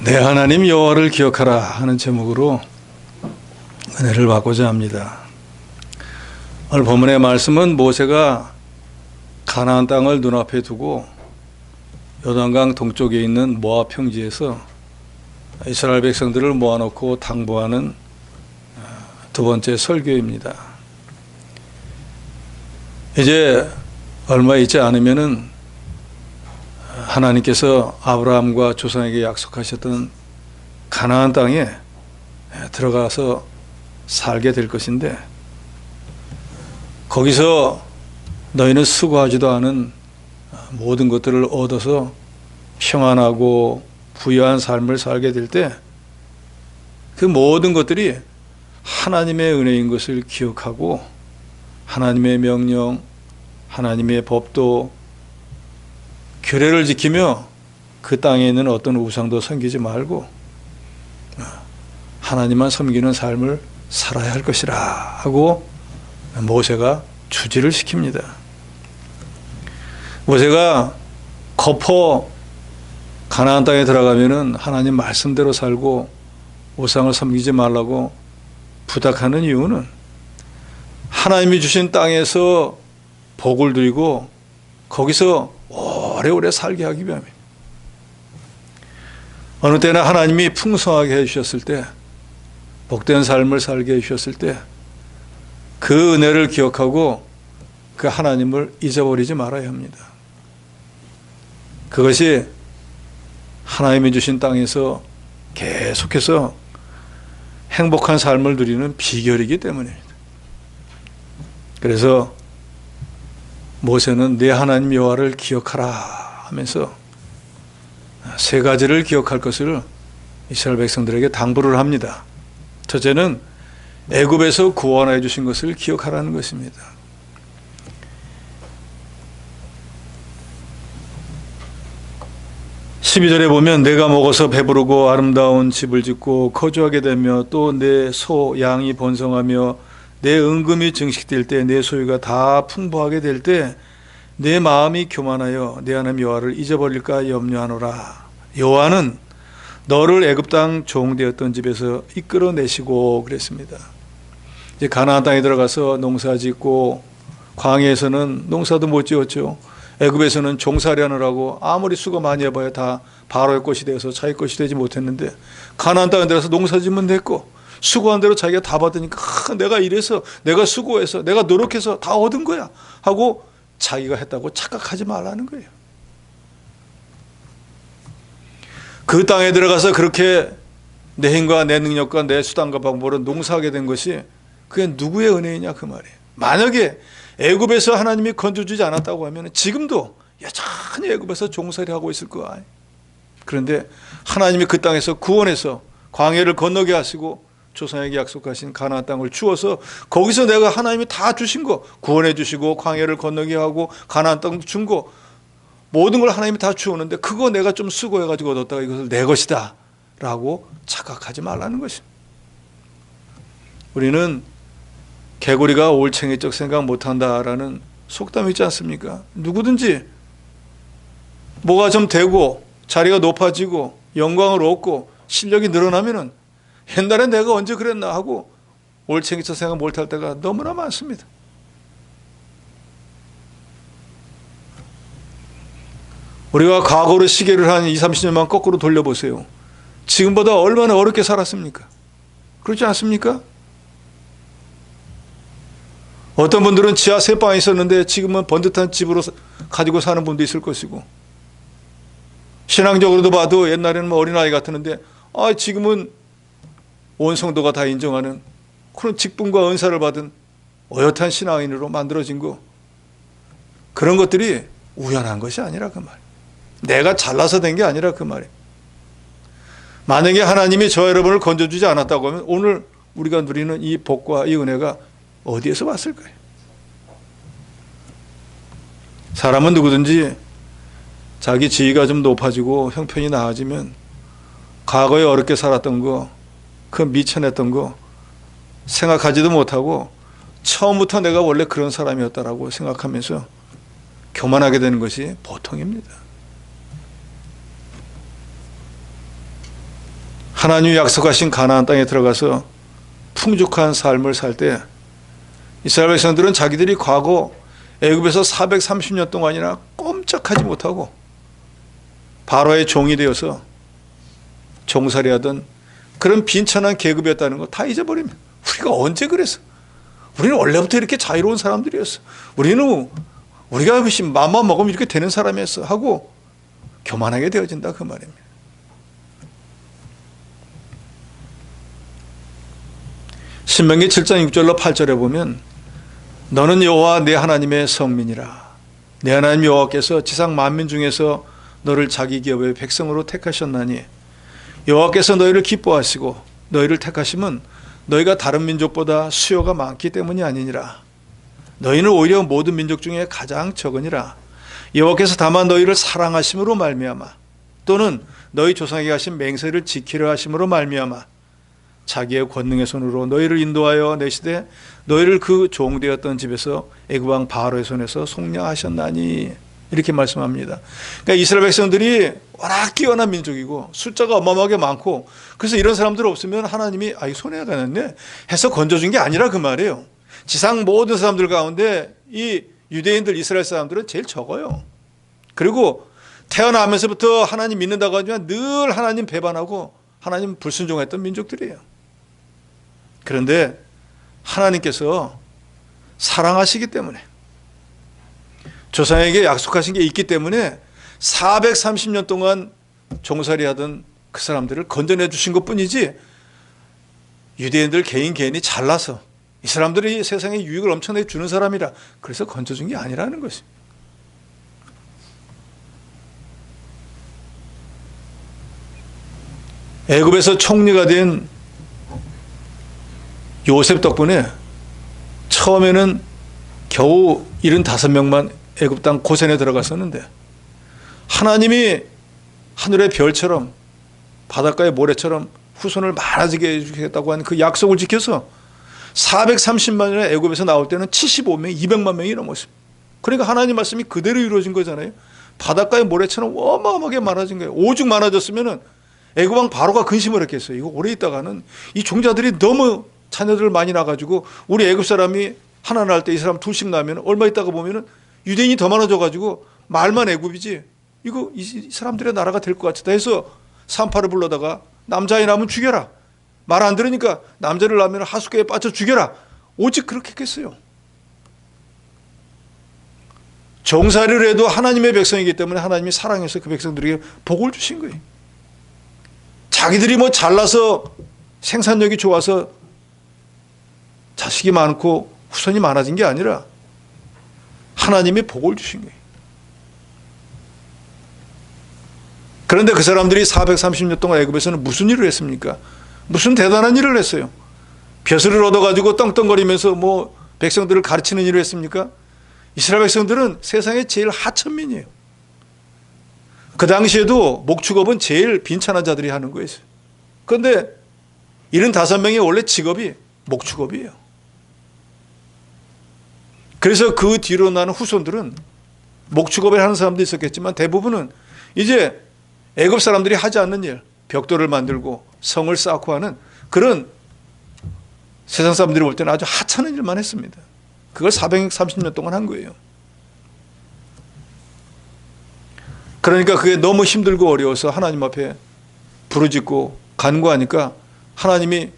내 하나님 여호와를 기억하라 하는 제목으로 은혜를 받고자 합니다. 오늘 본문의 말씀은 모세가 가나안 땅을 눈앞에 두고 요단강 동쪽에 있는 모압 평지에서 이스라엘 백성들을 모아놓고 당부하는 두 번째 설교입니다. 이제 얼마 있지 않으면은 하나님께서 아브라함과 조상에게 약속하셨던 가나안 땅에 들어가서 살게 될 것인데, 거기서 너희는 수고하지도 않은 모든 것들을 얻어서 평안하고 부유한 삶을 살게 될 때, 그 모든 것들이 하나님의 은혜인 것을 기억하고 하나님의 명령, 하나님의 법도 규례를 지키며 그 땅에 있는 어떤 우상도 섬기지 말고 하나님만 섬기는 삶을 살아야 할 것이라 하고 모세가 주지를 시킵니다. 모세가 거포 가나안 땅에 들어가면은 하나님 말씀대로 살고 우상을 섬기지 말라고 부탁하는 이유는 하나님이 주신 땅에서 복을 누리고 거기서 오래오래 살게 하기 위함입니다. 어느 때나 하나님이 풍성하게 해주셨을 때, 복된 삶을 살게 해주셨을 때 그 은혜를 기억하고 그 하나님을 잊어버리지 말아야 합니다. 그것이 하나님이 주신 땅에서 계속해서 행복한 삶을 누리는 비결이기 때문입니다. 그래서 모세는 내 하나님 여호와를 기억하라 하면서 세 가지를 기억할 것을 이스라엘 백성들에게 당부를 합니다. 첫째는 애굽에서 구원해 주신 것을 기억하라는 것입니다. 12절에 보면 내가 먹어서 배부르고 아름다운 집을 짓고 거주하게 되며 또 내 소, 양이 번성하며 내 은금이 증식될 때 내 소유가 다 풍부하게 될 때 내 마음이 교만하여 내 하나님 여호와를 잊어버릴까 염려하노라. 여호와는 너를 애굽 땅 종되었던 집에서 이끌어내시고 그랬습니다. 이제 가나안 땅에 들어가서 농사짓고 광야에서는 농사도 못 지었죠. 애굽에서는 종살이 하느라고 아무리 수고 많이 해봐야 다 바로의 것이 되어서 자기 것이 되지 못했는데, 가나안 땅에 들어가서 농사짓면 됐고 수고한 대로 자기가 다 받으니까 내가 이래서 내가 수고해서 내가 노력해서 다 얻은 거야 하고 자기가 했다고 착각하지 말라는 거예요. 그 땅에 들어가서 그렇게 내 힘과 내 능력과 내 수단과 방법으로 농사하게 된 것이 그게 누구의 은혜이냐 그 말이에요. 만약에 애굽에서 하나님이 건져주지 않았다고 하면 지금도 여전히 애굽에서 종살이 하고 있을 거야. 그런데 하나님이 그 땅에서 구원해서 광야를 건너게 하시고 조상에게 약속하신 가나안 땅을 주어서 거기서 내가 하나님이 다 주신 거 구원해 주시고 광야를 건너게 하고 가나안 땅 준 거 모든 걸 하나님이 다 주었는데 그거 내가 좀 수고해가지고 얻었다가 이것을 내 것이다 라고 착각하지 말라는 것입니다. 우리는 개구리가 올챙이적 생각 못한다라는 속담이 있지 않습니까? 누구든지 뭐가 좀 되고 자리가 높아지고 영광을 얻고 실력이 늘어나면은 옛날에 내가 언제 그랬나 하고 올챙이적 생각 못할 때가 너무나 많습니다. 우리가 과거로 시계를 한 20, 30년만 거꾸로 돌려보세요. 지금보다 얼마나 어렵게 살았습니까? 그렇지 않습니까? 어떤 분들은 지하 3방에 있었는데 지금은 번듯한 집으로 가지고 사는 분도 있을 것이고, 신앙적으로도 봐도 옛날에는 어린아이 같았는데 지금은 온 성도가 다 인정하는 그런 직분과 은사를 받은 어엿한 신앙인으로 만들어진 거, 그런 것들이 우연한 것이 아니라 그 말. 내가 잘나서 된 게 아니라 그 말이에요. 만약에 하나님이 저 여러분을 건져주지 않았다고 하면 오늘 우리가 누리는 이 복과 이 은혜가 어디에서 왔을까요? 사람은 누구든지 자기 지위가 좀 높아지고 형편이 나아지면 과거에 어렵게 살았던 거, 그 미천했던 거 생각하지도 못하고 처음부터 내가 원래 그런 사람이었다라고 생각하면서 교만하게 되는 것이 보통입니다. 하나님이 약속하신 가나안 땅에 들어가서 풍족한 삶을 살 때 이스라엘 백성들은 자기들이 과거 애굽에서 430년 동안이나 꼼짝하지 못하고 바로의 종이 되어서 종살이하던 그런 빈천한 계급이었다는 거 다 잊어버리면, 우리가 언제 그랬어? 우리는 원래부터 이렇게 자유로운 사람들이었어. 우리가 맘만 먹으면 이렇게 되는 사람이었어 하고 교만하게 되어진다, 그 말입니다. 신명기 7장 6절로 8절에 보면 너는 여호와 내 하나님의 성민이라. 내 하나님 여호와께서 지상 만민 중에서 너를 자기 기업의 백성으로 택하셨나니 여호와께서 너희를 기뻐하시고 너희를 택하심은 너희가 다른 민족보다 수요가 많기 때문이 아니니라. 너희는 오히려 모든 민족 중에 가장 적으니라. 여호와께서 다만 너희를 사랑하심으로 말미암아 또는 너희 조상에게 하신 맹세를 지키려 하심으로 말미암아 자기의 권능의 손으로 너희를 인도하여 내시되 너희를 그 종되었던 집에서 애굽 왕 바로의 손에서 속량하셨나니, 이렇게 말씀합니다. 그러니까 이스라엘 백성들이 워낙 뛰어난 민족이고 숫자가 어마어마하게 많고, 그래서 이런 사람들 없으면 하나님이 이 손해가 났네 해서 건져준 게 아니라 그 말이에요. 지상 모든 사람들 가운데 이 유대인들, 이스라엘 사람들은 제일 적어요. 그리고 태어나면서부터 하나님 믿는다고 하지만 늘 하나님 배반하고 하나님 불순종했던 민족들이에요. 그런데 하나님께서 사랑하시기 때문에, 조상에게 약속하신 게 있기 때문에 430년 동안 종살이하던 그 사람들을 건져내 주신 것뿐이지, 유대인들 개인이 잘나서 이 사람들이 세상에 유익을 엄청나게 주는 사람이라 그래서 건져준 게 아니라는 것이. 애굽에서 총리가 된 요셉 덕분에 처음에는 겨우 75명만 애굽 땅 고센에 들어갔었는데, 하나님이 하늘의 별처럼 바닷가의 모래처럼 후손을 많아지게 해주겠다고 한 그 약속을 지켜서 430만 년에 애굽에서 나올 때는 75명, 200만 명이 넘었습니다. 그러니까 하나님 말씀이 그대로 이루어진 거잖아요. 바닷가의 모래처럼 어마어마하게 많아진 거예요. 오죽 많아졌으면은 애굽 왕 바로가 근심을 했겠어요. 이거 오래 있다가는 이 종자들이 너무 자녀들을 많이 낳아가지고 우리 애굽 사람이 하나 낳을 때 이 사람 둘씩 낳으면 얼마 있다가 보면은 유대인이 더 많아져가지고 말만 애굽이지 이거 이 사람들의 나라가 될 것 같다 해서 산파를 불러다가 남자애 낳으면 죽여라. 말 안 들으니까 남자를 낳으면 하숫가에 빠져 죽여라. 오직 그렇게 했겠어요. 종살이를 해도 하나님의 백성이기 때문에 하나님이 사랑해서 그 백성들에게 복을 주신 거예요. 자기들이 뭐 잘나서 생산력이 좋아서 자식이 많고 후손이 많아진 게 아니라 하나님이 복을 주신 거예요. 그런데 그 사람들이 430년 동안 애굽에서는 무슨 일을 했습니까? 무슨 대단한 일을 했어요? 벼슬을 얻어가지고 떵떵거리면서 뭐 백성들을 가르치는 일을 했습니까? 이스라엘 백성들은 세상에 제일 하천민이에요. 그 당시에도 목축업은 제일 빈천한 자들이 하는 거였어요. 그런데 75명이 원래 직업이 목축업이에요. 그래서 그 뒤로 나는 후손들은 목축업을 하는 사람도 있었겠지만 대부분은 이제 애굽 사람들이 하지 않는 일, 벽돌을 만들고 성을 쌓고 하는 그런 세상 사람들이 볼 때는 아주 하찮은 일만 했습니다. 그걸 430년 동안 한 거예요. 그러니까 그게 너무 힘들고 어려워서 하나님 앞에 부르짖고 간구하니까 하나님이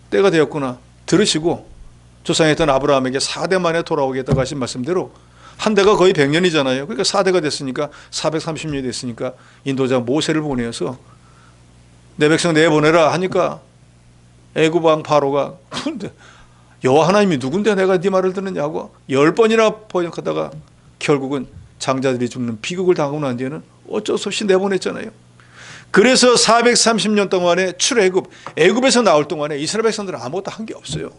때가 되었구나 들으시고 조상했던 아브라함에게 4대 만에 돌아오겠다고 하신 말씀대로 한 대가 거의 100년이잖아요. 그러니까 4대가 됐으니까 430년이 됐으니까 인도자 모세를 보내어서 내 백성 내보내라 하니까 애굽 왕 바로가 여호와 하나님이 누군데 내가 네 말을 듣느냐고 10번이나 번역하다가 결국은 장자들이 죽는 비극을 당하고 난 뒤에는 어쩔 수 없이 내보냈잖아요. 그래서 430년 동안에 출애굽, 애굽에서 나올 동안에 이스라엘 백성들은 아무것도 한 게 없어요.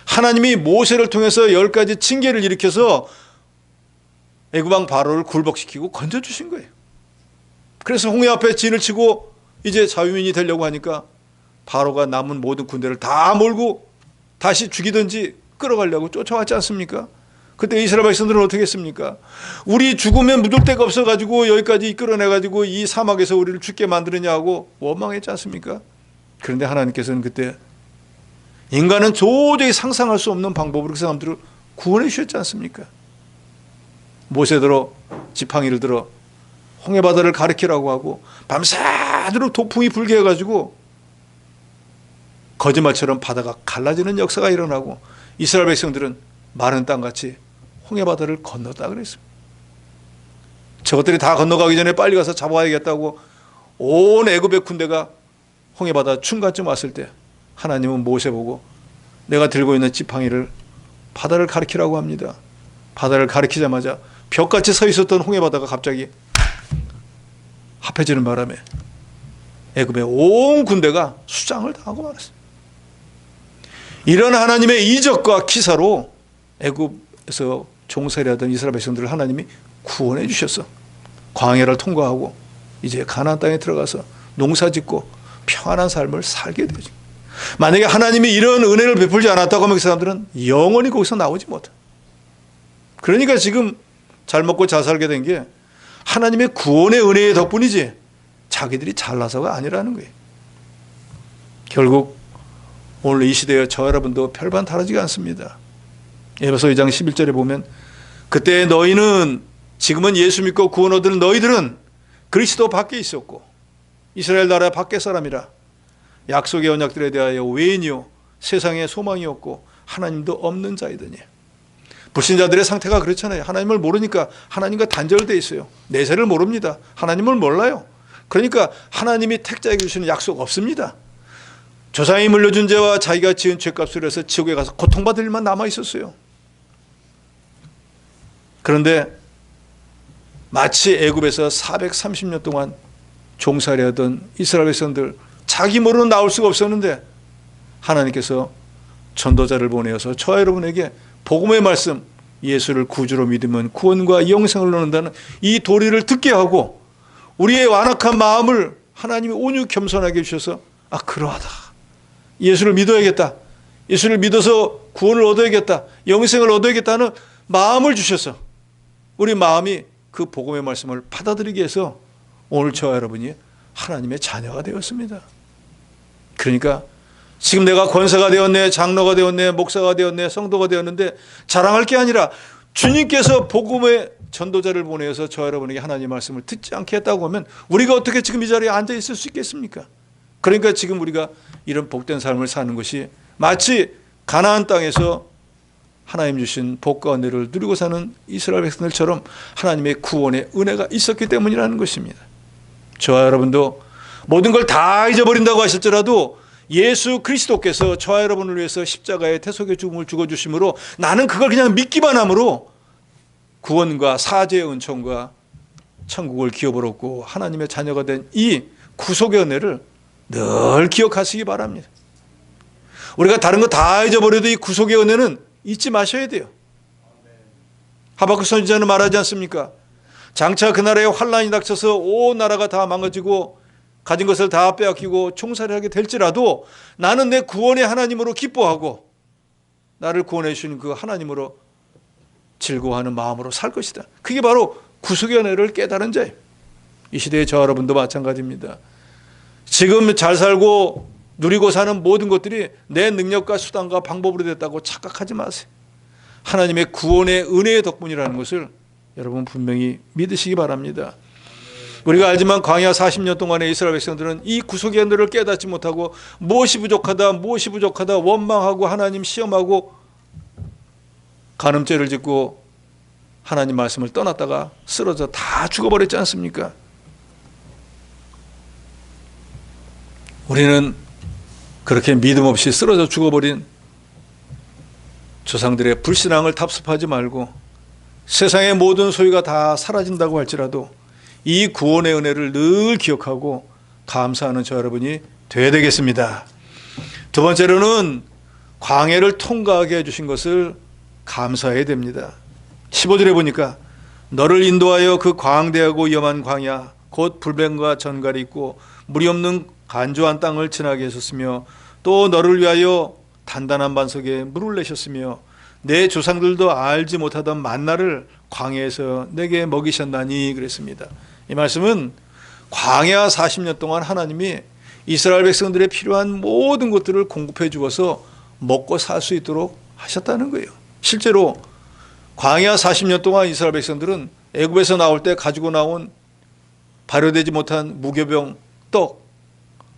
하나님이 모세를 통해서 10가지 징계를 일으켜서 애굽 왕 바로를 굴복시키고 건져주신 거예요. 그래서 홍해 앞에 진을 치고 이제 자유민이 되려고 하니까 바로가 남은 모든 군대를 다 몰고 다시 죽이든지 끌어가려고 쫓아왔지 않습니까? 그때 이스라엘 백성들은 어떻게 했습니까? 우리 죽으면 묻을 데가 없어가지고 여기까지 이끌어내가지고 이 사막에서 우리를 죽게 만드느냐고 원망했지 않습니까? 그런데 하나님께서는 그때 인간은 도저히 상상할 수 없는 방법으로 그 사람들을 구원해 주셨지 않습니까? 모세대로 지팡이를 들어 홍해바다를 가리키라고 하고 밤새도록 도풍이 불게 해가지고 거짓말처럼 바다가 갈라지는 역사가 일어나고 이스라엘 백성들은 마른 땅같이 홍해바다를 건넜다 그랬습니다. 저것들이 다 건너가기 전에 빨리 가서 잡아야겠다고 온 애굽의 군대가 홍해바다 중간쯤 왔을 때 하나님은 모세 보고 내가 들고 있는 지팡이를 바다를 가리키라고 합니다. 바다를 가리키자마자 벽같이 서 있었던 홍해바다가 갑자기 합해지는 바람에 애굽의 온 군대가 수장을 당하고 말았어요. 이런 하나님의 이적과 기사로 애굽에서 종살이하던 이스라엘 백성들을 하나님이 구원해 주셨어. 광야를 통과하고 이제 가나안 땅에 들어가서 농사짓고 평안한 삶을 살게 되죠. 만약에 하나님이 이런 은혜를 베풀지 않았다고 하면 그 사람들은 영원히 거기서 나오지 못해. 그러니까 지금 잘 먹고 잘 살게 된 게 하나님의 구원의 은혜의 덕분이지 자기들이 잘나서가 아니라는 거예요. 결국 오늘 이 시대에 저 여러분도 별반 다르지가 않습니다. 에베소 2장 11절에 보면 그때 너희는 지금은 예수 믿고 구원 얻은 너희들은 그리스도 밖에 있었고 이스라엘 나라 밖의 사람이라 약속의 언약들에 대하여 외인이요 세상의 소망이었고 하나님도 없는 자이더니. 불신자들의 상태가 그렇잖아요. 하나님을 모르니까 하나님과 단절되어 있어요. 내세를 모릅니다. 하나님을 몰라요. 그러니까 하나님이 택자에게 주시는 약속 없습니다. 조상이 물려준 죄와 자기가 지은 죄값을 해서 지옥에 가서 고통받을 일만 남아 있었어요. 그런데 마치 애굽에서 430년 동안 종살이하던 이스라엘 백성들 자기 모르는 나올 수가 없었는데 하나님께서 전도자를 보내어서 저와 여러분에게 복음의 말씀 예수를 구주로 믿으면 구원과 영생을 얻는다는 이 도리를 듣게 하고 우리의 완악한 마음을 하나님이 온유 겸손하게 해주셔서 그러하다. 예수를 믿어야겠다. 예수를 믿어서 구원을 얻어야겠다. 영생을 얻어야겠다는 마음을 주셔서 우리 마음이 그 복음의 말씀을 받아들이게 해서 오늘 저와 여러분이 하나님의 자녀가 되었습니다. 그러니까 지금 내가 권사가 되었네, 장로가 되었네, 목사가 되었네, 성도가 되었는데 자랑할 게 아니라 주님께서 복음의 전도자를 보내서 저 여러분에게 하나님의 말씀을 듣지 않게 했다고 하면 우리가 어떻게 지금 이 자리에 앉아 있을 수 있겠습니까? 그러니까 지금 우리가 이런 복된 삶을 사는 것이 마치 가나안 땅에서 하나님 주신 복과 은혜를 누리고 사는 이스라엘 백성들처럼 하나님의 구원의 은혜가 있었기 때문이라는 것입니다. 저와 여러분도 모든 걸 다 잊어버린다고 하실지라도 예수 그리스도께서 저와 여러분을 위해서 십자가의 대속의 죽음을 죽어주심으로 나는 그걸 그냥 믿기만 함으로 구원과 사죄의 은총과 천국을 기업을 얻고 하나님의 자녀가 된 이 구속의 은혜를 늘 기억하시기 바랍니다. 우리가 다른 거 다 잊어버려도 이 구속의 은혜는 잊지 마셔야 돼요. 하박국 선지자는 말하지 않습니까? 장차 그 나라에 환란이 닥쳐서 온 나라가 다 망가지고 가진 것을 다 빼앗기고 총살하게 될지라도 나는 내 구원의 하나님으로 기뻐하고 나를 구원해 주신 그 하나님으로 즐거워하는 마음으로 살 것이다. 그게 바로 구속의 은혜를 깨달은 자예요. 이 시대의 저 여러분도 마찬가지입니다. 지금 잘 살고 누리고 사는 모든 것들이 내 능력과 수단과 방법으로 됐다고 착각하지 마세요. 하나님의 구원의 은혜의 덕분이라는 것을 여러분 분명히 믿으시기 바랍니다. 우리가 알지만 광야 40년 동안의 이스라엘 백성들은 이 구속의 은혜를 깨닫지 못하고 무엇이 부족하다 원망하고 하나님 시험하고 간음죄를 짓고 하나님 말씀을 떠났다가 쓰러져 다 죽어버렸지 않습니까? 우리는 그렇게 믿음 없이 쓰러져 죽어버린 조상들의 불신앙을 답습하지 말고 세상의 모든 소유가 다 사라진다고 할지라도 이 구원의 은혜를 늘 기억하고 감사하는 저 여러분이 되어야 되겠습니다. 두 번째로는 광야를 통과하게 해주신 것을 감사해야 됩니다. 15절에 보니까 너를 인도하여 그 광대하고 위험한 광야 곧 불뱀과 전갈이 있고 물이 없는 간조한 땅을 지나게 하셨으며 또 너를 위하여 단단한 반석에 물을 내셨으며 내 조상들도 알지 못하던 만나를 광야에서 내게 먹이셨나니 그랬습니다. 이 말씀은 광야 40년 동안 하나님이 이스라엘 백성들의 필요한 모든 것들을 공급해 주어서 먹고 살 수 있도록 하셨다는 거예요. 실제로 광야 40년 동안 이스라엘 백성들은 애굽에서 나올 때 가지고 나온 발효되지 못한 무교병 떡,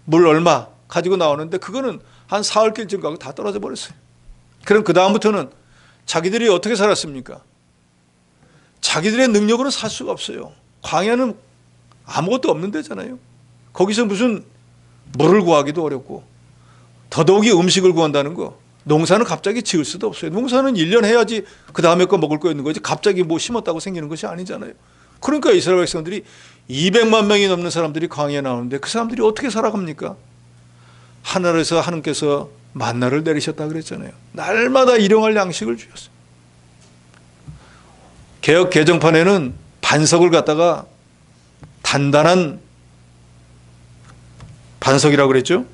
물 얼마 가지고 나오는데 그거는 한 사흘길쯤 가고 다 떨어져 버렸어요. 그럼 그 다음부터는 자기들이 어떻게 살았습니까? 자기들의 능력으로 살 수가 없어요. 광야는 아무것도 없는 데잖아요. 거기서 무슨 물을 구하기도 어렵고 더더욱이 음식을 구한다는 거, 농사는 갑자기 지을 수도 없어요. 농사는 1년 해야지 그 다음에 거 먹을 거 있는 거지 갑자기 뭐 심었다고 생기는 것이 아니잖아요. 그러니까 이스라엘 백성들이 200만 명이 넘는 사람들이 광야에 나오는데 그 사람들이 어떻게 살아갑니까? 하늘에서 하나님께서 만나를 내리셨다 그랬잖아요. 날마다 일용할 양식을 주셨어요. 개역 개정판에는 반석을 갖다가 단단한 반석이라고 그랬죠.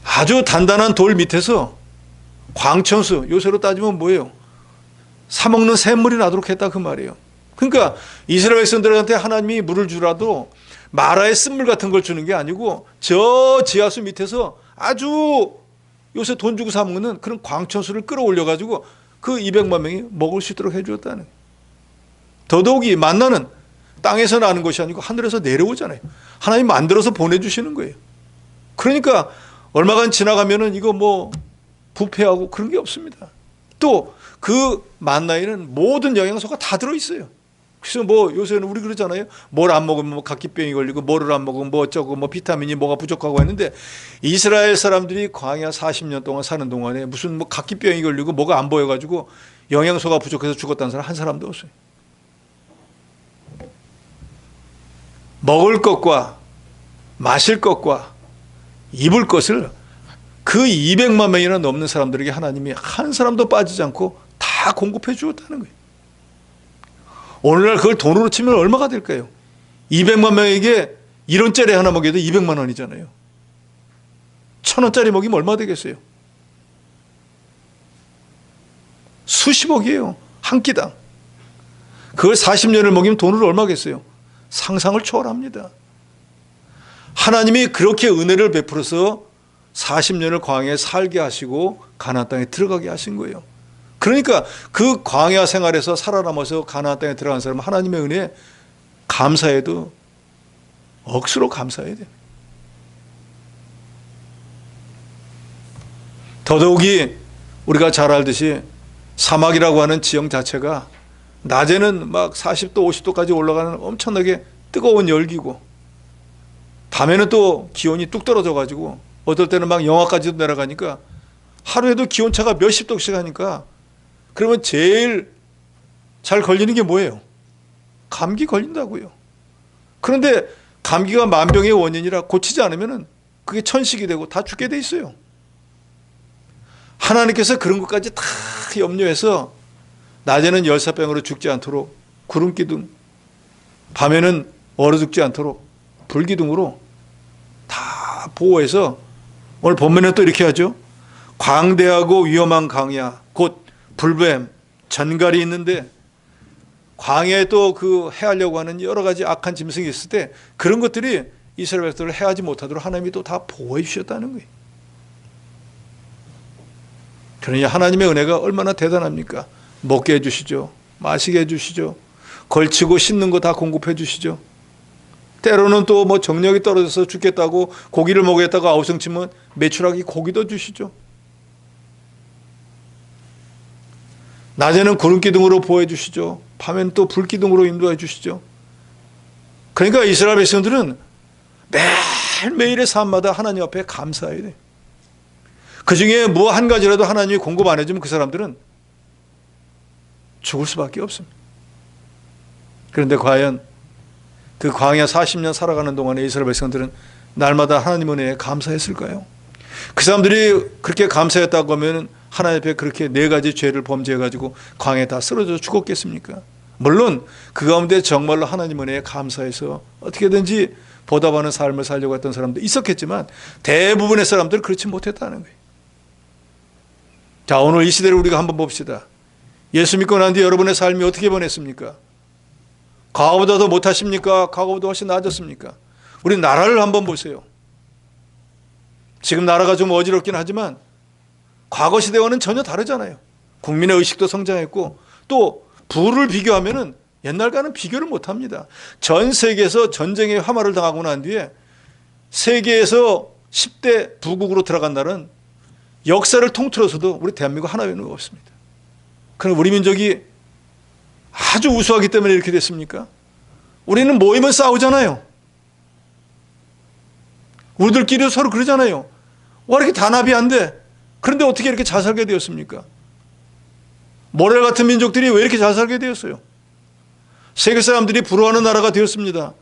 아주 단단한 돌 밑에서 광천수, 요새로 따지면 뭐예요? 사먹는 샘물이 나도록 했다 그 말이에요. 그러니까 이스라엘 백성들한테 하나님이 물을 주라도 마라의 쓴물 같은 걸 주는 게 아니고 저 지하수 밑에서 아주 요새 돈 주고 사 먹는 그런 광천수를 끌어올려 가지고 그 200만 명이 먹을 수 있도록 해주었다는 거예요. 더더욱이 만나는 땅에서 나는 것이 아니고 하늘에서 내려오잖아요. 하나님 만들어서 보내주시는 거예요. 그러니까 얼마간 지나가면은 이거 뭐 부패하고 그런 게 없습니다. 또 그 만나에는 모든 영양소가 다 들어있어요. 그래서 뭐 요새는 우리 그러잖아요. 뭘 안 먹으면 뭐 각기병이 걸리고 뭐를 안 먹으면 뭐 어쩌고 뭐 비타민이 뭐가 부족하고 했는데 이스라엘 사람들이 광야 40년 동안 사는 동안에 무슨 뭐 각기병이 걸리고 뭐가 안 보여가지고 영양소가 부족해서 죽었다는 사람 한 사람도 없어요. 먹을 것과 마실 것과 입을 것을 그 200만 명이나 넘는 사람들에게 하나님이 한 사람도 빠지지 않고 다 공급해 주었다는 거예요. 오늘날 그걸 돈으로 치면 얼마가 될까요? 200만 명에게 1원짜리 하나 먹여도 200만 원이잖아요. 1,000원짜리 먹이면 얼마 되겠어요? 수십억이에요. 한 끼당. 그걸 40년을 먹이면 돈으로 얼마겠어요? 상상을 초월합니다. 하나님이 그렇게 은혜를 베풀어서 40년을 광야에 살게 하시고 가나안 땅에 들어가게 하신 거예요. 그러니까 그 광야 생활에서 살아남아서 가나안 땅에 들어간 사람은 하나님의 은혜에 감사해도 억수로 감사해야 돼요. 더더욱이 우리가 잘 알듯이 사막이라고 하는 지형 자체가 낮에는 막 40도 50도까지 올라가는 엄청나게 뜨거운 열기고 밤에는 또 기온이 뚝 떨어져 가지고 어떨 때는 막 영하까지도 내려가니까 하루에도 기온차가 몇십 도씩 하니까 그러면 제일 잘 걸리는 게 뭐예요? 감기 걸린다고요. 그런데 감기가 만병의 원인이라 고치지 않으면 그게 천식이 되고 다 죽게 돼 있어요. 하나님께서 그런 것까지 다 염려해서 낮에는 열사병으로 죽지 않도록 구름기둥, 밤에는 얼어 죽지 않도록 불기둥으로 다 보호해서 오늘 본문에 또 이렇게 하죠. 광대하고 위험한 광야, 곧 불뱀, 전갈이 있는데 광야에 또 그 해하려고 하는 여러 가지 악한 짐승이 있을 때 그런 것들이 이스라엘 백성들을 해하지 못하도록 하나님이 또 다 보호해 주셨다는 거예요. 그러니 하나님의 은혜가 얼마나 대단합니까? 먹게 해주시죠. 마시게 해주시죠. 걸치고 씻는 거 다 공급해 주시죠. 때로는 또 뭐 정력이 떨어져서 죽겠다고 고기를 먹겠다고 아우성치면 매출하기 고기도 주시죠. 낮에는 구름기둥으로 보호해 주시죠. 밤에는 또 불기둥으로 인도해 주시죠. 그러니까 이스라엘 백성들은 매일매일의 삶마다 하나님 앞에 감사해야 돼. 그 중에 뭐 한 가지라도 하나님이 공급 안 해주면 그 사람들은 죽을 수밖에 없습니다. 그런데 과연 그 광야 40년 살아가는 동안에 이스라엘 백성들은 날마다 하나님 은혜에 감사했을까요? 그 사람들이 그렇게 감사했다고 하면 하나님 앞에 그렇게 4가지 죄를 범죄해가지고 광야에 다 쓰러져 죽었겠습니까? 물론 그 가운데 정말로 하나님 은혜에 감사해서 어떻게든지 보답하는 삶을 살려고 했던 사람도 있었겠지만 대부분의 사람들은 그렇지 못했다는 거예요. 자, 오늘 이 시대를 우리가 한번 봅시다. 예수 믿고 난 뒤에 여러분의 삶이 어떻게 변했습니까? 과거보다 더 못하십니까? 과거보다 훨씬 나아졌습니까? 우리 나라를 한번 보세요. 지금 나라가 좀 어지럽긴 하지만 과거 시대와는 전혀 다르잖아요. 국민의 의식도 성장했고 또 부를 비교하면은 옛날과는 비교를 못합니다. 전 세계에서 전쟁의 화마를 당하고 난 뒤에 세계에서 10대 부국으로 들어간 날은 역사를 통틀어서도 우리 대한민국 하나 외는 거 없습니다. 그럼 우리 민족이 아주 우수하기 때문에 이렇게 됐습니까? 우리는 모이면 싸우잖아요. 우리들끼리 서로 그러잖아요. 와, 이렇게 단합이 안 돼. 그런데 어떻게 이렇게 잘 살게 되었습니까? 모렐 같은 민족들이 왜 이렇게 잘 살게 되었어요? 세계 사람들이 부러워하는 나라가 되었습니다.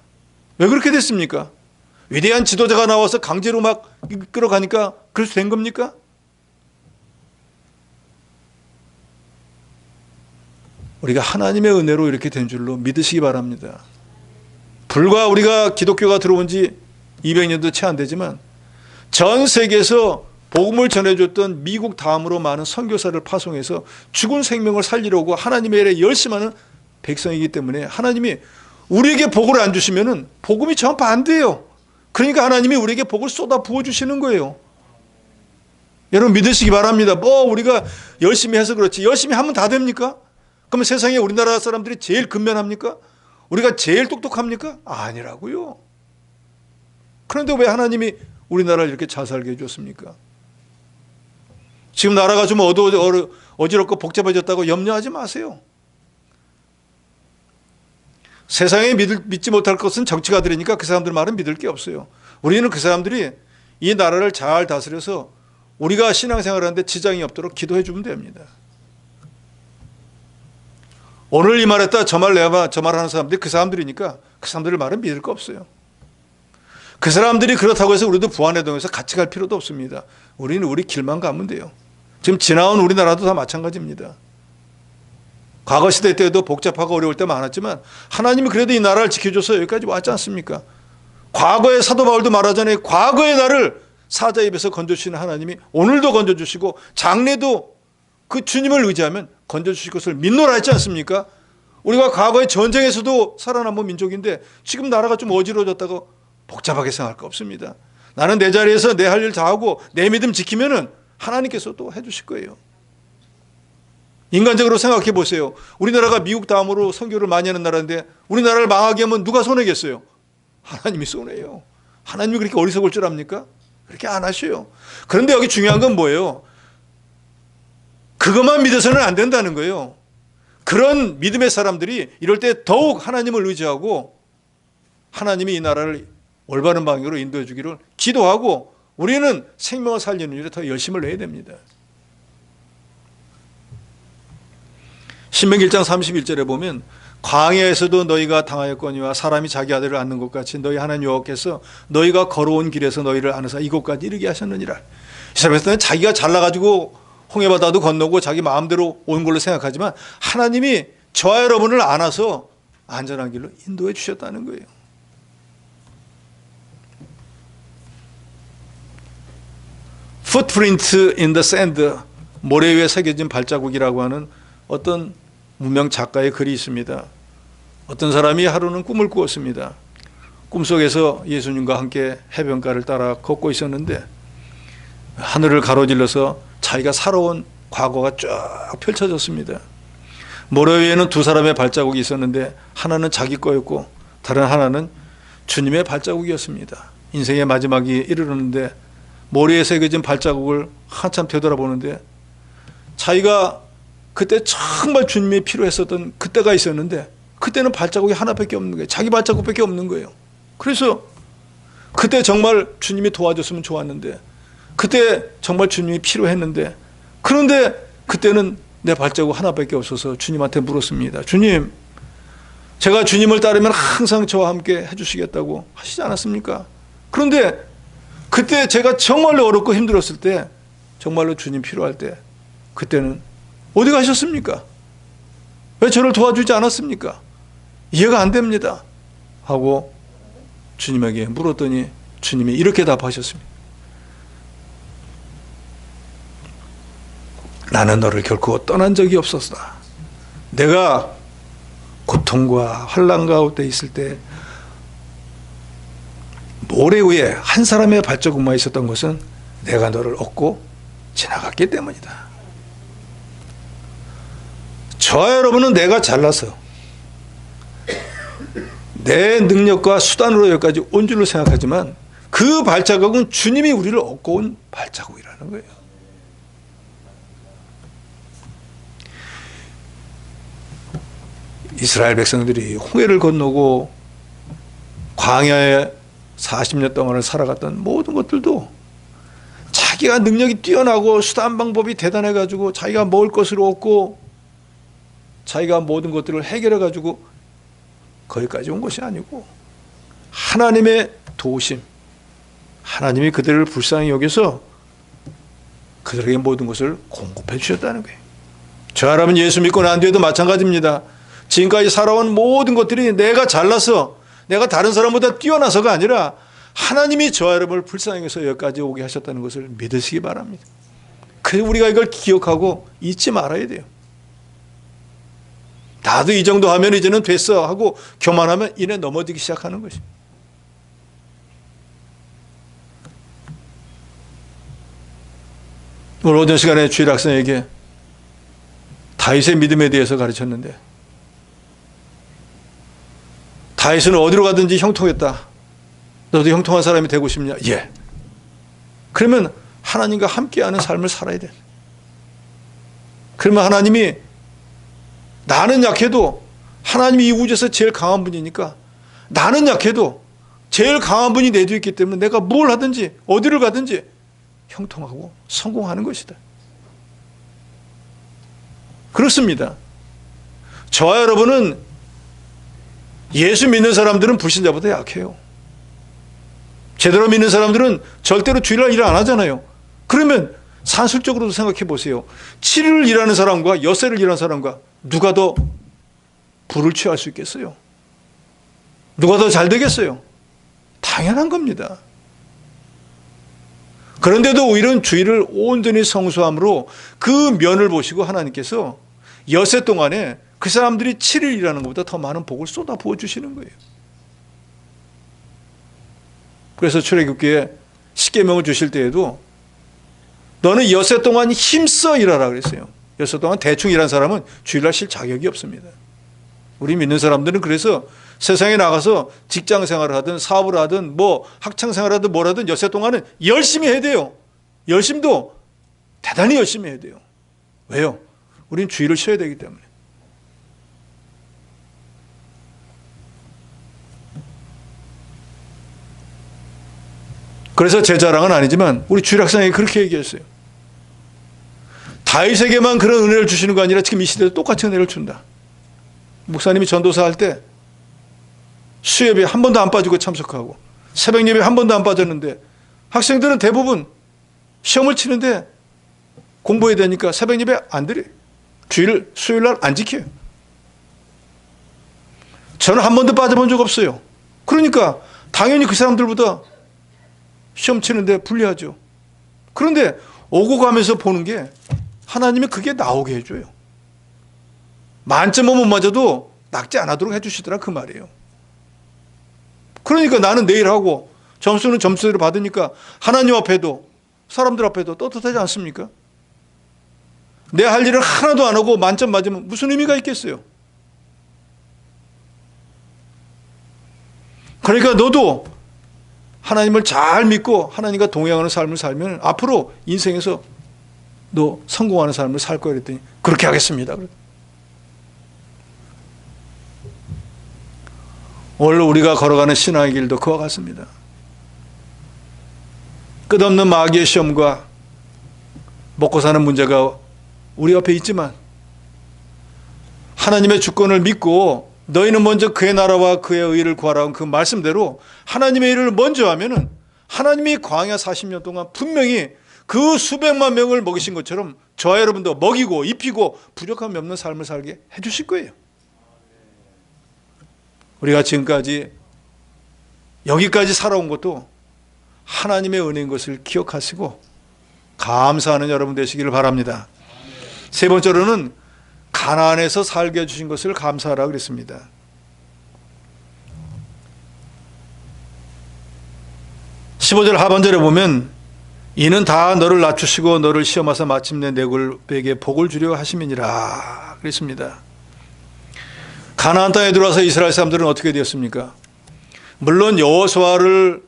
왜 그렇게 됐습니까? 위대한 지도자가 나와서 강제로 막 끌어가니까 그래서 된 겁니까? 우리가 하나님의 은혜로 이렇게 된 줄로 믿으시기 바랍니다. 불과 우리가 기독교가 들어온 지 200년도 채 안 되지만 전 세계에서 복음을 전해줬던 미국 다음으로 많은 선교사를 파송해서 죽은 생명을 살리려고 하나님의 일에 열심하는 백성이기 때문에 하나님이 우리에게 복을 안 주시면은 복음이 전파 안 돼요. 그러니까 하나님이 우리에게 복을 쏟아 부어주시는 거예요. 여러분 믿으시기 바랍니다. 뭐 우리가 열심히 해서 그렇지 열심히 하면 다 됩니까? 그러면 세상에 우리나라 사람들이 제일 근면합니까? 우리가 제일 똑똑합니까? 아니라고요. 그런데 왜 하나님이 우리나라를 이렇게 잘 살게 해줬습니까? 지금 나라가 좀 어지럽고 복잡해졌다고 염려하지 마세요. 세상에 믿지 못할 것은 정치가들이니까 그 사람들 말은 믿을 게 없어요. 우리는 그 사람들이 이 나라를 잘 다스려서 우리가 신앙생활을 하는데 지장이 없도록 기도해 주면 됩니다. 오늘 이 말했다 저 말 내봐 저 말하는 사람들이 그 사람들이니까 그 사람들의 말은 믿을 거 없어요. 그 사람들이 그렇다고 해서 우리도 부안해동에서 같이 갈 필요도 없습니다. 우리는 우리 길만 가면 돼요. 지금 지나온 우리나라도 다 마찬가지입니다. 과거 시대 때도 복잡하고 어려울 때 많았지만 하나님이 그래도 이 나라를 지켜줘서 여기까지 왔지 않습니까? 과거의 사도 바울도 말하잖아요. 과거의 나를 사자 입에서 건져주시는 하나님이 오늘도 건져주시고 장래도 그 주님을 의지하면 건져주실 것을 믿노라 했지 않습니까? 우리가 과거의 전쟁에서도 살아남은 민족인데 지금 나라가 좀 어지러워졌다고 복잡하게 생각할 거 없습니다. 나는 내 자리에서 내 할 일 다 하고 내 믿음 지키면은 하나님께서 또 해주실 거예요. 인간적으로 생각해 보세요. 우리나라가 미국 다음으로 선교를 많이 하는 나라인데 우리나라를 망하게 하면 누가 손해겠어요? 하나님이 손해요. 하나님이 그렇게 어리석을 줄 압니까? 그렇게 안 하셔요. 그런데 여기 중요한 건 뭐예요? 그것만 믿어서는 안 된다는 거예요. 그런 믿음의 사람들이 이럴 때 더욱 하나님을 의지하고 하나님이 이 나라를 올바른 방향으로 인도해 주기를 기도하고 우리는 생명을 살리는 일에 더 열심을 내야 됩니다. 신명기 1장 31절에 보면 광야에서도 너희가 당하였거니와 사람이 자기 아들을 안는 것 같이 너희 하나님 여호와께서 너희가 걸어온 길에서 너희를 안으사 이곳까지 이르게 하셨느니라. 이스라엘에서는 자기가 잘나가지고 홍해바다도 건너고 자기 마음대로 온 걸로 생각하지만 하나님이 저와 여러분을 안아서 안전한 길로 인도해 주셨다는 거예요. Footprint in the sand, 모래 위에 새겨진 발자국이라고 하는 어떤 무명 작가의 글이 있습니다. 어떤 사람이 하루는 꿈을 꾸었습니다. 꿈속에서 예수님과 함께 해변가를 따라 걷고 있었는데 하늘을 가로질러서 자기가 살아온 과거가 쫙 펼쳐졌습니다. 모래 위에는 두 사람의 발자국이 있었는데 하나는 자기 거였고 다른 하나는 주님의 발자국이었습니다. 인생의 마지막이 이르렀는데 모래에 새겨진 발자국을 한참 되돌아보는데 자기가 그때 정말 주님이 필요했었던 그때가 있었는데 그때는 발자국이 하나밖에 없는 거예요. 자기 발자국밖에 없는 거예요. 그래서 그때 정말 주님이 도와줬으면 좋았는데 그때 정말 주님이 필요했는데 그런데 그때는 내 발자국 하나밖에 없어서 주님한테 물었습니다. 주님, 제가 주님을 따르면 항상 저와 함께 해주시겠다고 하시지 않았습니까? 그런데 그때 제가 정말로 어렵고 힘들었을 때 정말로 주님 필요할 때 그때는 어디 가셨습니까? 왜 저를 도와주지 않았습니까? 이해가 안 됩니다 하고 주님에게 물었더니 주님이 이렇게 답하셨습니다. 나는 너를 결코 떠난 적이 없었다. 내가 고통과 환난 가운데 있을 때 모래 위에 한 사람의 발자국만 있었던 것은 내가 너를 얻고 지나갔기 때문이다. 저와 여러분은 내가 잘나서 내 능력과 수단으로 여기까지 온 줄로 생각하지만 그 발자국은 주님이 우리를 얻고 온 발자국이라는 거예요. 이스라엘 백성들이 홍해를 건너고 광야에 40년 동안을 살아갔던 모든 것들도 자기가 능력이 뛰어나고 수단 방법이 대단해가지고 자기가 먹을 것을 얻고 자기가 모든 것들을 해결해가지고 거기까지 온 것이 아니고 하나님의 도우심, 하나님이 그들을 불쌍히 여겨서 그들에게 모든 것을 공급해 주셨다는 거예요. 저 사람은 예수 믿고 난 뒤에도 마찬가지입니다. 지금까지 살아온 모든 것들이 내가 잘나서 내가 다른 사람보다 뛰어나서가 아니라 하나님이 저와 여러분을 불쌍히 여겨서 여기까지 오게 하셨다는 것을 믿으시기 바랍니다. 그래서 우리가 이걸 기억하고 잊지 말아야 돼요. 나도 이 정도 하면 이제는 됐어 하고 교만하면 이내 넘어지기 시작하는 것입니다. 오늘 오전 시간에 주일 학생에게 다윗의 믿음에 대해서 가르쳤는데 다윗은 어디로 가든지 형통했다. 너도 형통한 사람이 되고 싶냐? 예. 그러면 하나님과 함께하는 삶을 살아야 돼. 그러면 하나님이 나는 약해도 하나님이 이 우주에서 제일 강한 분이니까 나는 약해도 제일 강한 분이 내 뒤에 있기 때문에 내가 뭘 하든지 어디를 가든지 형통하고 성공하는 것이다. 그렇습니다. 저와 여러분은 예수 믿는 사람들은 불신자보다 약해요. 제대로 믿는 사람들은 절대로 주일날 일 안 하잖아요. 그러면 산술적으로도 생각해 보세요. 7일을 일하는 사람과 엿새를 일하는 사람과 누가 더 부를 취할 수 있겠어요? 누가 더 잘 되겠어요? 당연한 겁니다. 그런데도 오히려 주일을 온전히 성수함으로 그 면을 보시고 하나님께서 엿새 동안에 그 사람들이 7일 일하는 것보다 더 많은 복을 쏟아 부어주시는 거예요. 그래서 출애굽기에 십계명을 주실 때에도 너는 엿새 동안 힘써 일하라 그랬어요. 엿새 동안 대충 일한 사람은 주일날 쉴 자격이 없습니다. 우리 믿는 사람들은 그래서 세상에 나가서 직장 생활을 하든 사업을 하든 뭐 학창 생활을 하든 뭘 하든 엿새 동안은 열심히 해야 돼요. 열심도 대단히 열심히 해야 돼요. 왜요? 우린 주일을 쉬어야 되기 때문에. 그래서 제 자랑은 아니지만 우리 주일 학생에게 그렇게 얘기했어요. 다윗에게만 그런 은혜를 주시는 거 아니라 지금 이 시대에도 똑같이 은혜를 준다. 목사님이 전도사 할 때 수협에 한 번도 안 빠지고 참석하고 새벽 예배 한 번도 안 빠졌는데 학생들은 대부분 시험을 치는데 공부해야 되니까 새벽 예배 안 드려요. 주일 수요일 날 안 지켜요. 저는 한 번도 빠져본 적 없어요. 그러니까 당연히 그 사람들보다 시험 치는데 불리하죠. 그런데 오고 가면서 보는 게 하나님이 그게 나오게 해줘요. 만점은 못 맞아도 낙지 안 하도록 해주시더라 그 말이에요. 그러니까 나는 내일 하고 점수는 점수대로 받으니까 하나님 앞에도 사람들 앞에도 떳떳하지 않습니까? 내 할 일을 하나도 안 하고 만점 맞으면 무슨 의미가 있겠어요? 그러니까 너도 하나님을 잘 믿고 하나님과 동행하는 삶을 살면 앞으로 인생에서 너 성공하는 삶을 살 거야 그랬더니 그렇게 하겠습니다. 오늘 우리가 걸어가는 신앙의 길도 그와 같습니다. 끝없는 마귀의 시험과 먹고 사는 문제가 우리 앞에 있지만 하나님의 주권을 믿고 너희는 먼저 그의 나라와 그의 의를 구하라는 그 말씀대로 하나님의 일을 먼저 하면은 하나님이 광야 40년 동안 분명히 그 수백만 명을 먹이신 것처럼 저와 여러분도 먹이고 입히고 부족함이 없는 삶을 살게 해주실 거예요. 우리가 지금까지 여기까지 살아온 것도 하나님의 은혜인 것을 기억하시고 감사하는 여러분 되시기를 바랍니다. 세 번째로는 가나안에서 살게 해주신 것을 감사하라 그랬습니다. 15절 하반절에 보면 이는 다 너를 낮추시고 너를 시험하사 마침내 내게 복을 주려 하심이니라 그랬습니다. 가나안 땅에 들어와서 이스라엘 사람들은 어떻게 되었습니까? 물론 여호수아를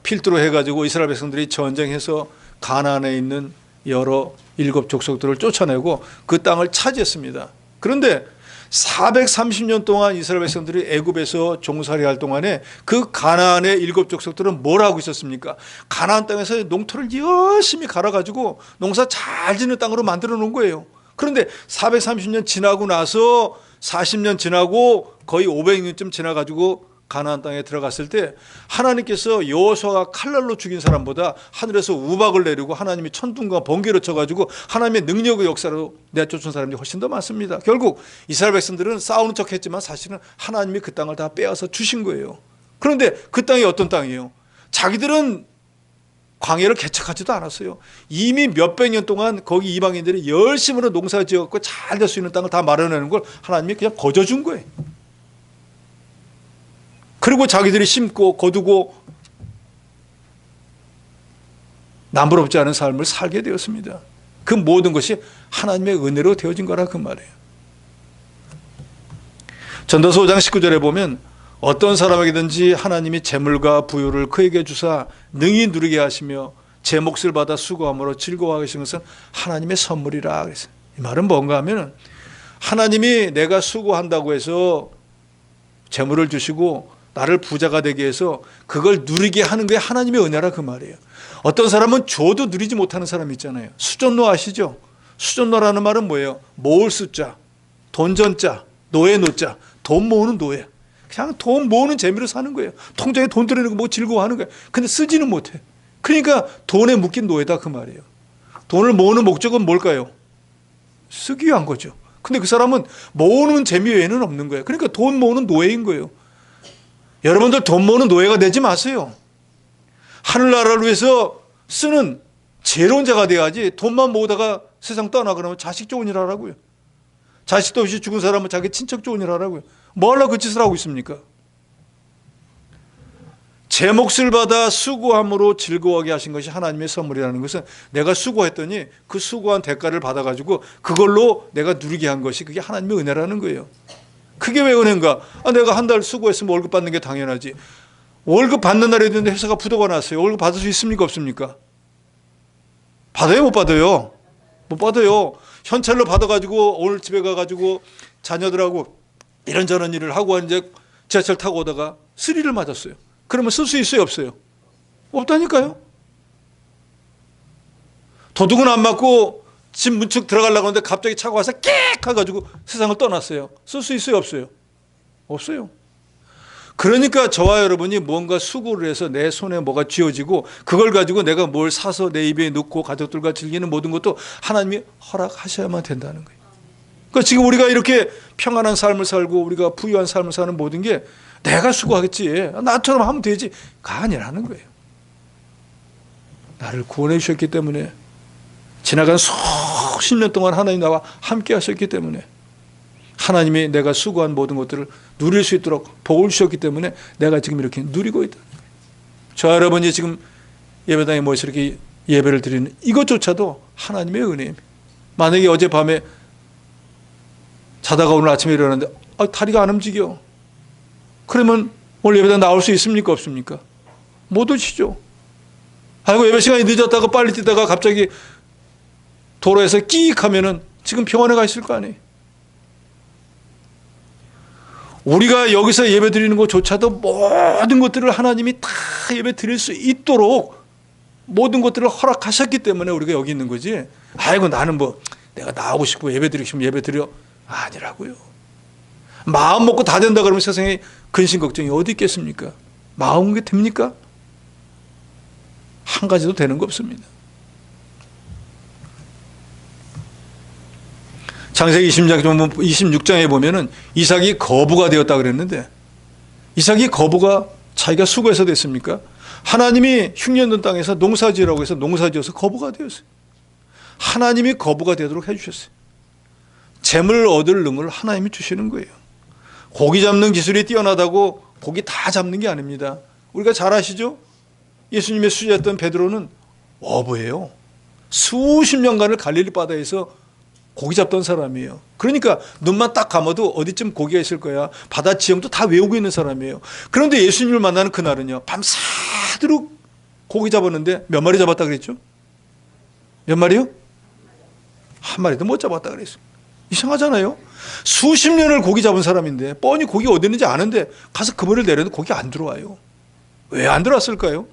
필두로 해가지고 이스라엘 백성들이 전쟁해서 가나안에 있는 여러 일곱 족속들을 쫓아내고 그 땅을 차지했습니다. 그런데 430년 동안 이스라엘 백성들이 애굽에서 종살이할 동안에 그 가나안의 일곱 족속들은 뭘 하고 있었습니까? 가나안 땅에서 농토를 열심히 갈아가지고 농사 잘 짓는 땅으로 만들어 놓은 거예요. 그런데 430년 지나고 나서 40년 지나고 거의 500년쯤 지나가지고 가나안 땅에 들어갔을 때 하나님께서 여호수아가 칼날로 죽인 사람보다 하늘에서 우박을 내리고 하나님이 천둥과 번개를 쳐가지고 하나님의 능력의 역사로 내쫓은 사람이 훨씬 더 많습니다. 결국 이스라엘 백성들은 싸우는 척했지만 사실은 하나님이 그 땅을 다 빼앗아 주신 거예요. 그런데 그 땅이 어떤 땅이에요? 자기들은 광야를 개척하지도 않았어요. 이미 몇백 년 동안 거기 이방인들이 열심으로 농사 지었고 잘 될 수 있는 땅을 다 마련해놓은 걸 하나님이 그냥 거저준 거예요. 그리고 자기들이 심고 거두고 남부럽지 않은 삶을 살게 되었습니다. 그 모든 것이 하나님의 은혜로 되어진 거라 그 말이에요. 전도서 5장 19절에 보면 어떤 사람에게든지 하나님이 재물과 부유를 그에게 주사 능히 누리게 하시며 제 몫을 받아 수고함으로 즐거워하게 하신 것은 하나님의 선물이라 그랬어요. 이 말은 뭔가 하면 하나님이 내가 수고한다고 해서 재물을 주시고 나를 부자가 되게 해서 그걸 누리게 하는 게 하나님의 은혜라 그 말이에요. 어떤 사람은 줘도 누리지 못하는 사람이 있잖아요. 수전노 아시죠? 수전노라는 말은 뭐예요? 모을 숫자, 돈전자, 노예 노자, 돈 모으는 노예. 그냥 돈 모으는 재미로 사는 거예요. 통장에 돈 들어내고 뭐 즐거워하는 거예요. 근데 쓰지는 못해. 그러니까 돈에 묶인 노예다 그 말이에요. 돈을 모으는 목적은 뭘까요? 쓰기 위한 거죠. 근데 그 사람은 모으는 재미 외에는 없는 거예요. 그러니까 돈 모으는 노예인 거예요. 여러분들 돈 모으는 노예가 되지 마세요. 하늘나라를 위해서 쓰는 재론자가 돼야지. 돈만 모으다가 세상 떠나 그러면 자식 좋은 일 하라고요. 자식도 없이 죽은 사람은 자기 친척 좋은 일 하라고요. 뭐 하려고 그 짓을 하고 있습니까? 제 몫을 받아 수고함으로 즐거워하게 하신 것이 하나님의 선물이라는 것은 내가 수고했더니 그 수고한 대가를 받아가지고 그걸로 내가 누리게 한 것이 그게 하나님의 은혜라는 거예요. 그게 왜 은혜인가? 내가 한 달 수고했으면 월급 받는 게 당연하지. 월급 받는 날이 됐는데 회사가 부도가 났어요. 월급 받을 수 있습니까? 없습니까? 받아요? 못 받아요? 못 받아요. 현찰로 받아가지고 오늘 집에 가가지고 자녀들하고 이런저런 일을 하고 이제 지하철 타고 오다가 스리를 맞았어요. 그러면 쓸 수 있어요? 없어요? 없다니까요. 도둑은 안 맞고 집 문축 들어가려고 하는데 갑자기 차가 와서 끽 해가지고 세상을 떠났어요. 쓸 수 있어요? 없어요? 없어요. 그러니까 저와 여러분이 뭔가 수고를 해서 내 손에 뭐가 쥐어지고 그걸 가지고 내가 뭘 사서 내 입에 넣고 가족들과 즐기는 모든 것도 하나님이 허락하셔야만 된다는 거예요. 그러니까 지금 우리가 이렇게 평안한 삶을 살고 우리가 부유한 삶을 사는 모든 게 내가 수고하겠지, 나처럼 하면 되지가 아니라는 거예요. 나를 구원해 주셨기 때문에, 지나간 수십 년 동안 하나님 나와 함께 하셨기 때문에, 하나님이 내가 수고한 모든 것들을 누릴 수 있도록 복을 주셨기 때문에 내가 지금 이렇게 누리고 있다. 저 여러분이 지금 예배당에 모여서 이렇게 예배를 드리는 이것조차도 하나님의 은혜입니다. 만약에 어젯밤에 자다가 오늘 아침에 일어났는데 다리가 안 움직여. 그러면 오늘 예배당 나올 수 있습니까? 없습니까? 못 오시죠. 아이고 예배 시간이 늦었다가 빨리 뛰다가 갑자기 도로에서 끼익 하면은 지금 병원에 가 있을 거 아니에요. 우리가 여기서 예배 드리는 것조차도 모든 것들을 하나님이 다 예배 드릴 수 있도록 모든 것들을 허락하셨기 때문에 우리가 여기 있는 거지. 아이고 나는 뭐 내가 나오고 싶고 예배 드리고 싶으면 예배 드려. 아니라고요. 마음 먹고 다 된다 그러면 세상에 근심 걱정이 어디 있겠습니까? 마음 게 됩니까? 한 가지도 되는 거 없습니다. 창세기 26장에 보면은 이삭이 거부가 되었다 그랬는데, 이삭이 거부가 자기가 수고해서 됐습니까? 하나님이 흉년된 땅에서 농사지으라고 해서 농사지어서 거부가 되었어요. 하나님이 거부가 되도록 해주셨어요. 재물 얻을 능을 하나님이 주시는 거예요. 고기 잡는 기술이 뛰어나다고 고기 다 잡는 게 아닙니다. 우리가 잘 아시죠? 예수님의 수제였던 베드로는 어부예요. 수십 년간을 갈릴리 바다에서 고기 잡던 사람이에요. 그러니까 눈만 딱 감아도 어디쯤 고기가 있을 거야. 바다 지형도 다 외우고 있는 사람이에요. 그런데 예수님을 만나는 그날은요, 밤새도록 고기 잡았는데 몇 마리 잡았다 그랬죠? 몇 마리요? 한 마리도 못 잡았다 그랬어요. 이상하잖아요. 수십 년을 고기 잡은 사람인데 뻔히 고기 어디 있는지 아는데 가서 그물을 내려도 고기 안 들어와요. 왜 안 들어왔을까요?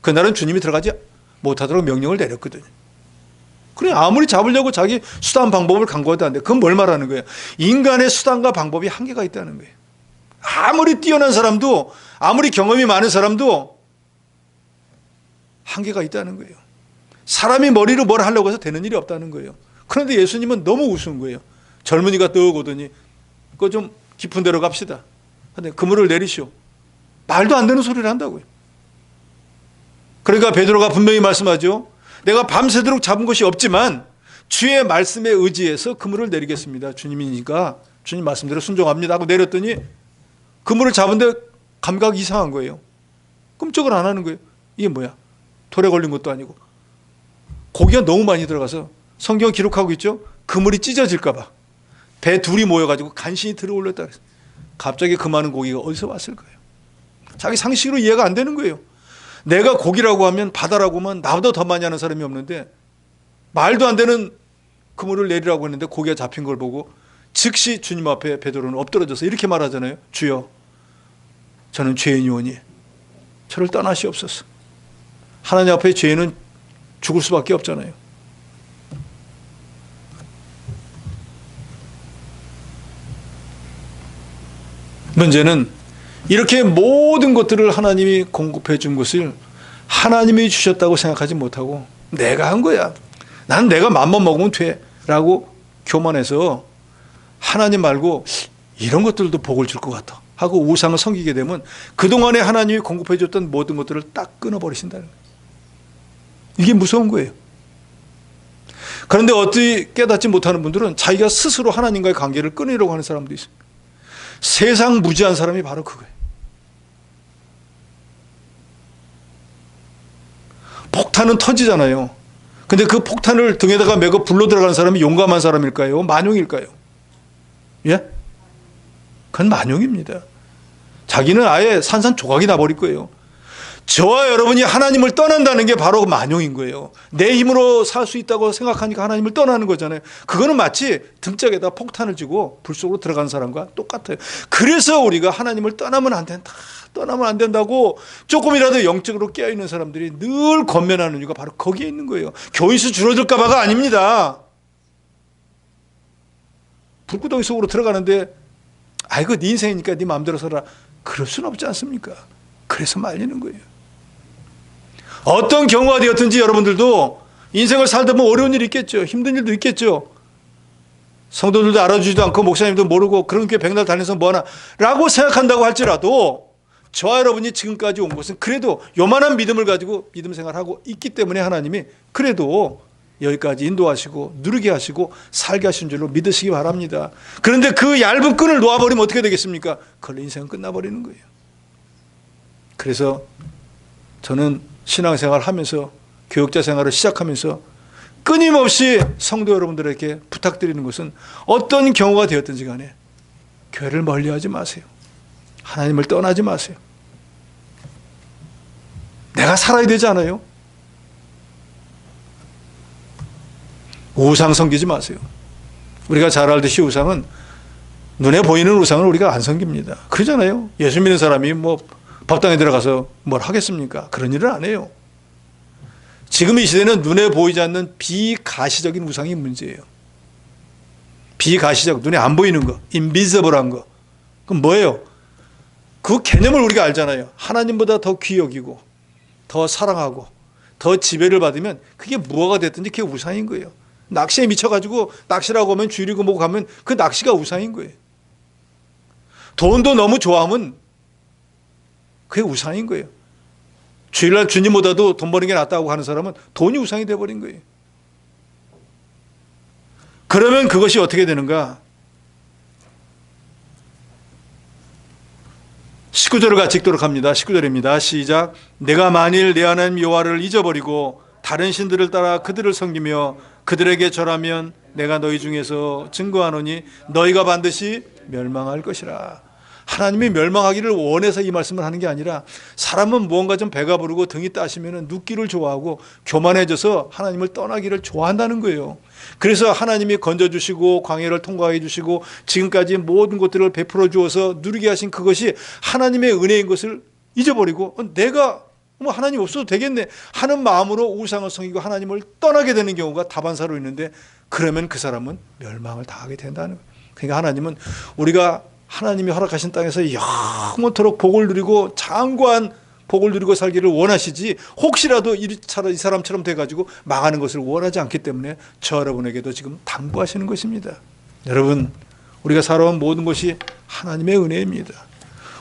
그날은 주님이 들어가지 못하도록 명령을 내렸거든요. 그래, 아무리 잡으려고 자기 수단 방법을 강구해도 안 돼. 그건 뭘 말하는 거예요? 인간의 수단과 방법이 한계가 있다는 거예요. 아무리 뛰어난 사람도, 아무리 경험이 많은 사람도 한계가 있다는 거예요. 사람이 머리로 뭘 하려고 해서 되는 일이 없다는 거예요. 그런데 예수님은 너무 우스운 거예요. 젊은이가 떡 오더니 그거 좀 깊은 데로 갑시다. 근데 그물을 내리시오. 말도 안 되는 소리를 한다고요. 그러니까 베드로가 분명히 말씀하죠. 내가 밤새도록 잡은 것이 없지만 주의 말씀에 의지해서 그물을 내리겠습니다. 주님이니까 주님 말씀대로 순종합니다 하고 내렸더니 그물을 잡은데 감각이 이상한 거예요. 끔찍을 안 하는 거예요. 이게 뭐야? 돌에 걸린 것도 아니고. 고기가 너무 많이 들어가서 성경 기록하고 있죠. 그물이 찢어질까 봐 배 둘이 모여가지고 간신히 들어올렸다 그랬어요. 갑자기 그 많은 고기가 어디서 왔을 거예요? 자기 상식으로 이해가 안 되는 거예요. 내가 고기라고 하면, 바다라고 하면 나보다 더 많이 하는 사람이 없는데 말도 안 되는 그물을 내리라고 했는데 고기가 잡힌 걸 보고 즉시 주님 앞에 베드로는 엎드러져서 이렇게 말하잖아요. 주여, 저는 죄인이오니 저를 떠나시옵소서. 하나님 앞에 죄인은 죽을 수밖에 없잖아요. 문제는 이렇게 모든 것들을 하나님이 공급해 준 것을 하나님이 주셨다고 생각하지 못하고 내가 한 거야. 난 내가 맘만 먹으면 돼 라고 교만해서 하나님 말고 이런 것들도 복을 줄 것 같아 하고 우상을 섬기게 되면 그동안에 하나님이 공급해 줬던 모든 것들을 딱 끊어버리신다는 거예요. 이게 무서운 거예요. 그런데 어떻게 깨닫지 못하는 분들은 자기가 스스로 하나님과의 관계를 끊으려고 하는 사람도 있어요. 세상 무지한 사람이 바로 그거예요. 폭탄은 터지잖아요. 근데 그 폭탄을 등에다가 메고 불러 들어가는 사람이 용감한 사람일까요? 만용일까요? 예? 그건 만용입니다. 자기는 아예 산산조각이 나버릴 거예요. 저와 여러분이 하나님을 떠난다는 게 바로 만용인 거예요. 내 힘으로 살 수 있다고 생각하니까 하나님을 떠나는 거잖아요. 그거는 마치 등짝에다 폭탄을 쥐고 불 속으로 들어간 사람과 똑같아요. 그래서 우리가 하나님을 떠나면 안 된다, 떠나면 안 된다고 조금이라도 영적으로 깨어있는 사람들이 늘 권면하는 이유가 바로 거기에 있는 거예요. 교인수 줄어들까 봐가 아닙니다. 불구덩이 속으로 들어가는데 아이고 네 인생이니까 네 마음대로 살아, 그럴 수는 없지 않습니까? 그래서 말리는 거예요. 어떤 경우가 되었든지 여러분들도 인생을 살다 보면 어려운 일이 있겠죠. 힘든 일도 있겠죠. 성도들도 알아주지도 않고 목사님도 모르고 그런 게 백날 다녀서 뭐하나 라고 생각한다고 할지라도 저와 여러분이 지금까지 온 것은 그래도 요만한 믿음을 가지고 믿음 생활하고 있기 때문에 하나님이 그래도 여기까지 인도하시고 누리게 하시고 살게 하신 줄로 믿으시기 바랍니다. 그런데 그 얇은 끈을 놓아버리면 어떻게 되겠습니까? 그걸로 인생은 끝나버리는 거예요. 그래서 저는 신앙생활 하면서 교육자 생활을 시작하면서 끊임없이 성도 여러분들에게 부탁드리는 것은 어떤 경우가 되었든지 간에 교회를 멀리하지 마세요. 하나님을 떠나지 마세요. 내가 살아야 되지 않아요? 우상 섬기지 마세요. 우리가 잘 알듯이 우상은 눈에 보이는 우상을 우리가 안 섬깁니다. 그러잖아요. 예수 믿는 사람이 뭐 법당에 들어가서 뭘 하겠습니까? 그런 일은 안 해요. 지금 이 시대는 눈에 보이지 않는 비가시적인 우상이 문제예요. 비가시적, 눈에 안 보이는 거, 인비저블한 거. 그럼 뭐예요? 그 개념을 우리가 알잖아요. 하나님보다 더 귀히 여기고 더 사랑하고 더 지배를 받으면 그게 무엇가 됐든지 그게 우상인 거예요. 낚시에 미쳐가지고 낚시라고 하면 쥐리고 뭐고 가면 그 낚시가 우상인 거예요. 돈도 너무 좋아하면 그게 우상인 거예요. 주일날 주님보다도 돈 버는 게 낫다고 하는 사람은 돈이 우상이 돼버린 거예요. 그러면 그것이 어떻게 되는가? 19절을 같이 읽도록 합니다. 19절입니다. 시작. 내가 만일 내 하나님 여호와를 잊어버리고 다른 신들을 따라 그들을 섬기며 그들에게 절하면 내가 너희 중에서 증거하노니 너희가 반드시 멸망할 것이라. 하나님이 멸망하기를 원해서 이 말씀을 하는 게 아니라 사람은 무언가 좀 배가 부르고 등이 따시면 눕기를 좋아하고 교만해져서 하나님을 떠나기를 좋아한다는 거예요. 그래서 하나님이 건져주시고 광야를 통과해 주시고 지금까지 모든 것들을 베풀어 주어서 누리게 하신 그것이 하나님의 은혜인 것을 잊어버리고 내가 뭐 하나님 없어도 되겠네 하는 마음으로 우상을 섬기고 하나님을 떠나게 되는 경우가 다반사로 있는데, 그러면 그 사람은 멸망을 당하게 된다는 거예요. 그러니까 하나님은 우리가 하나님이 허락하신 땅에서 영원토록 복을 누리고 장구한 복을 누리고 살기를 원하시지, 혹시라도 이 사람처럼 돼가지고 망하는 것을 원하지 않기 때문에 저 여러분에게도 지금 당부하시는 것입니다. 여러분, 우리가 살아온 모든 것이 하나님의 은혜입니다.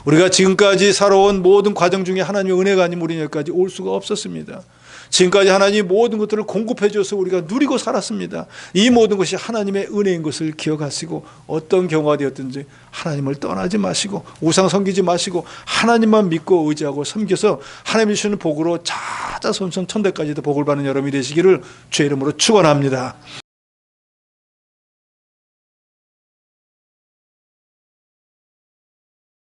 우리가 지금까지 살아온 모든 과정 중에 하나님의 은혜가 아니면 우리는 여기까지 올 수가 없었습니다. 지금까지 하나님이 모든 것들을 공급해 줘서 우리가 누리고 살았습니다. 이 모든 것이 하나님의 은혜인 것을 기억하시고 어떤 경우가 되었든지 하나님을 떠나지 마시고 우상 섬기지 마시고 하나님만 믿고 의지하고 섬겨서 하나님이 주시는 복으로 자자손손 천대까지도 복을 받는 여러분이 되시기를 주의 이름으로 축원합니다.